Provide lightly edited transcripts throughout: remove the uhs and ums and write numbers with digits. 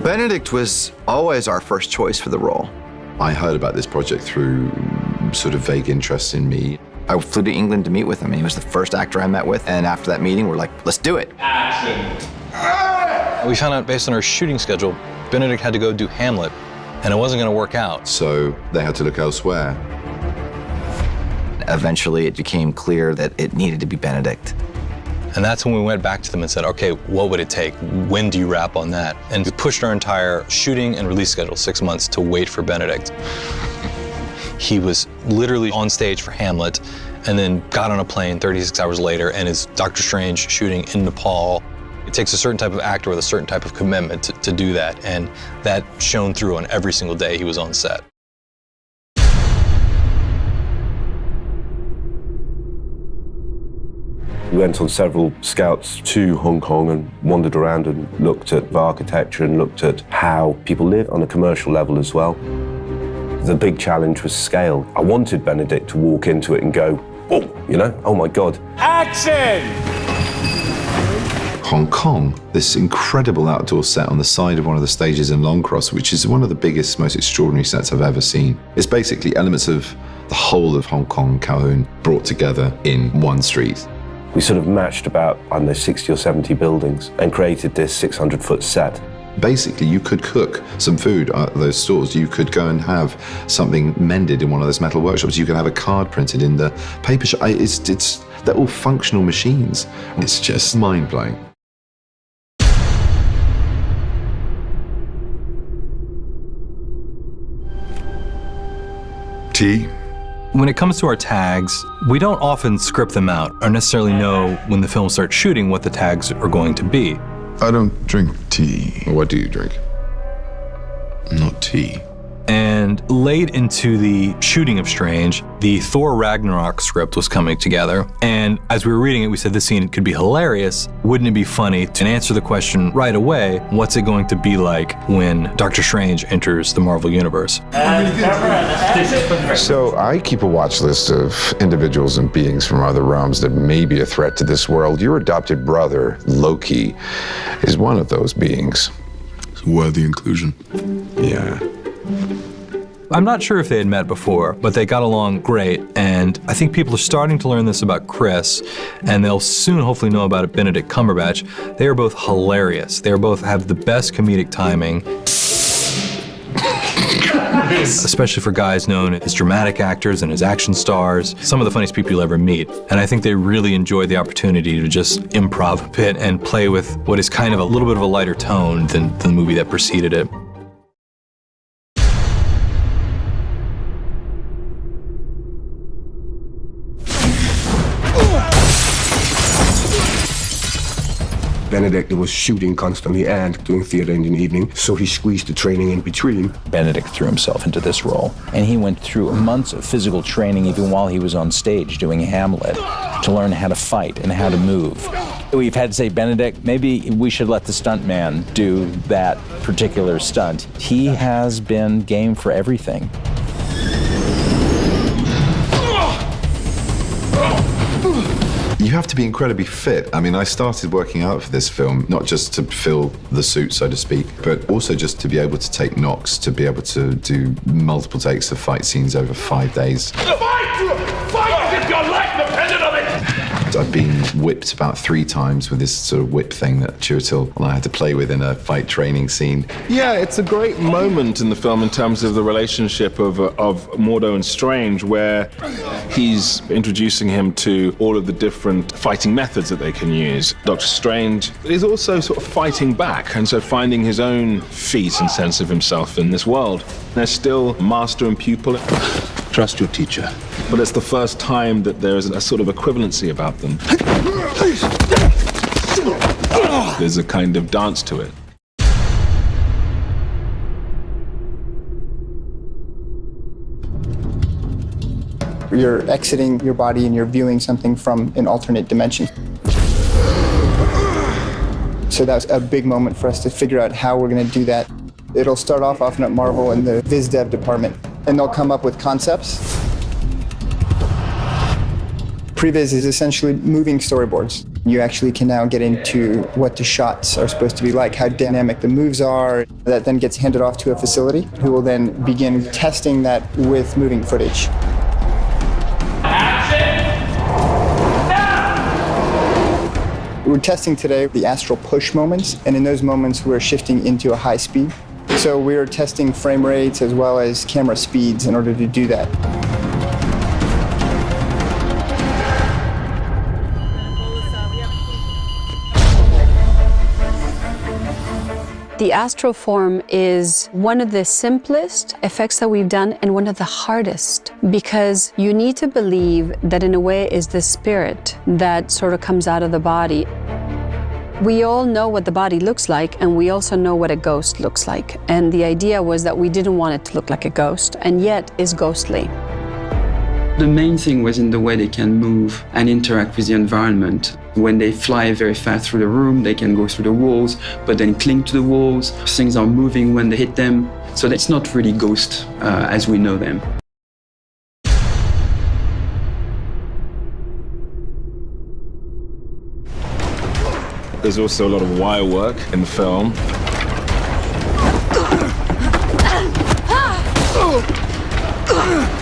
Benedict was always our first choice for the role. I heard about this project through sort of vague interest in me. I flew to England to meet with him, and he was the first actor I met with. And after that meeting, we're like, let's do it. Action. We found out based on our shooting schedule, Benedict had to go do Hamlet, and it wasn't going to work out. So they had to look elsewhere. Eventually, it became clear that it needed to be Benedict. And that's when we went back to them and said, okay, what would it take? When do you wrap on that? And we pushed our entire shooting and release schedule 6 months to wait for Benedict. He was literally on stage for Hamlet and then got on a plane 36 hours later and is Doctor Strange shooting in Nepal. It takes a certain type of actor with a certain type of commitment to do that, and that shone through on every single day he was on set. We went on several scouts to Hong Kong and wandered around and looked at architecture and looked at how people live on a commercial level as well. The big challenge was scale. I wanted Benedict to walk into it and go, oh, you know, oh my God. Action! Hong Kong, this incredible outdoor set on the side of one of the stages in Long Cross, which is one of the biggest, most extraordinary sets I've ever seen. It's basically elements of the whole of Hong Kong, Kowloon, brought together in one street. We sort of matched about, I don't know, 60 or 70 buildings and created this 600-foot set. Basically, you could cook some food at those stores. You could go and have something mended in one of those metal workshops. You could have a card printed in the paper shop. They're all functional machines. It's just mind-blowing. Tea? When it comes to our tags, we don't often script them out or necessarily know when the film starts shooting what the tags are going to be. I don't drink tea. What do you drink? Not tea. And late into the shooting of Strange, the Thor Ragnarok script was coming together. And as we were reading it, we said this scene could be hilarious. Wouldn't it be funny to answer the question right away, what's it going to be like when Doctor Strange enters the Marvel Universe? So I keep a watch list of individuals and beings from other realms that may be a threat to this world. Your adopted brother, Loki, is one of those beings. It's worthy inclusion. Yeah. I'm not sure if they had met before, but they got along great, and I think people are starting to learn this about Chris, and they'll soon hopefully know about it, Benedict Cumberbatch. They are both hilarious. They both have the best comedic timing, especially for guys known as dramatic actors and as action stars, some of the funniest people you'll ever meet. And I think they really enjoyed the opportunity to just improv a bit and play with what is kind of a little bit of a lighter tone than the movie that preceded it. Benedict was shooting constantly and doing theater in the evening, so he squeezed the training in between. Benedict threw himself into this role, and he went through months of physical training even while he was on stage doing Hamlet to learn how to fight and how to move. We've had to say, Benedict, maybe we should let the stuntman do that particular stunt. He has been game for everything. You have to be incredibly fit. I mean, I started working out for this film, not just to fill the suit, so to speak, but also just to be able to take knocks, to be able to do multiple takes of fight scenes over 5 days. Fight as if your life depended on it! I've been whipped about 3 times with this sort of whip thing that Chiwetel and I had to play with in a fight training scene. Yeah, it's a great moment in the film in terms of the relationship of Mordo and Strange, where he's introducing him to all of the different fighting methods that they can use. Doctor Strange is also sort of fighting back, and so finding his own feet and sense of himself in this world. They're still master and pupil. Trust your teacher. But it's the first time that there is a sort of equivalency about them. There's a kind of dance to it. You're exiting your body and you're viewing something from an alternate dimension. So that was a big moment for us to figure out how we're going to do that. It'll start off often at Marvel in the Viz Dev department, and they'll come up with concepts. Previs is essentially moving storyboards. You actually can now get into what the shots are supposed to be like, how dynamic the moves are. That then gets handed off to a facility who will then begin testing that with moving footage. We're testing today the astral push moments, and in those moments we're shifting into a high speed. So we're testing frame rates as well as camera speeds in order to do that. The astral form is one of the simplest effects that we've done and one of the hardest, because you need to believe that in a way is the spirit that sort of comes out of the body. We all know what the body looks like, and we also know what a ghost looks like. And the idea was that we didn't want it to look like a ghost, and yet is ghostly. The main thing was in the way they can move and interact with the environment. When they fly very fast through the room, they can go through the walls, but then cling to the walls. Things are moving when they hit them. So that's not really ghost as we know them. There's also a lot of wire work in the film.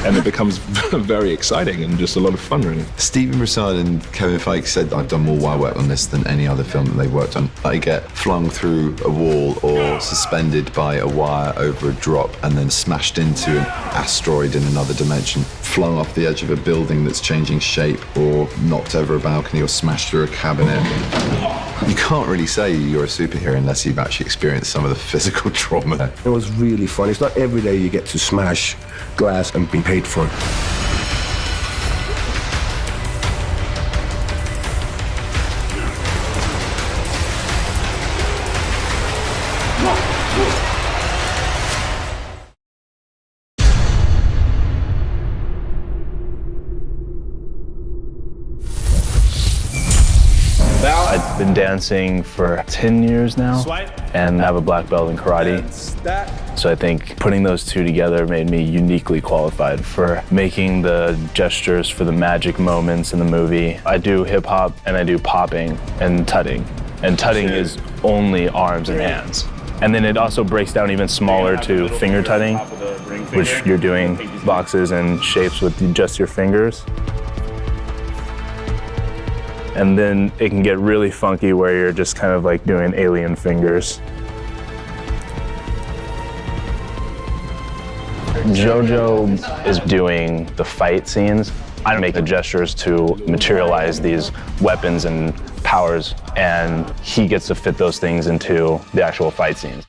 And it becomes very exciting and just a lot of fun, really. Stephen Broussard and Kevin Feige said, I've done more wire work on this than any other film that they've worked on. I get flung through a wall or suspended by a wire over a drop and then smashed into an asteroid in another dimension, flung off the edge of a building that's changing shape, or knocked over a balcony or smashed through a cabinet. You can't really say you're a superhero unless you've actually experienced some of the physical trauma. It was really fun. It's not every day you get to smash glass and be paid for it. I've been dancing for 10 years now and have a black belt in karate. So I think putting those two together made me uniquely qualified for making the gestures for the magic moments in the movie. I do hip hop and I do popping and tutting. And tutting is only arms and hands. And then it also breaks down even smaller to finger tutting, which you're doing boxes and shapes with just your fingers. And then it can get really funky where you're just kind of like doing alien fingers. Jojo is doing the fight scenes. I make the gestures to materialize these weapons and powers, and he gets to fit those things into the actual fight scenes.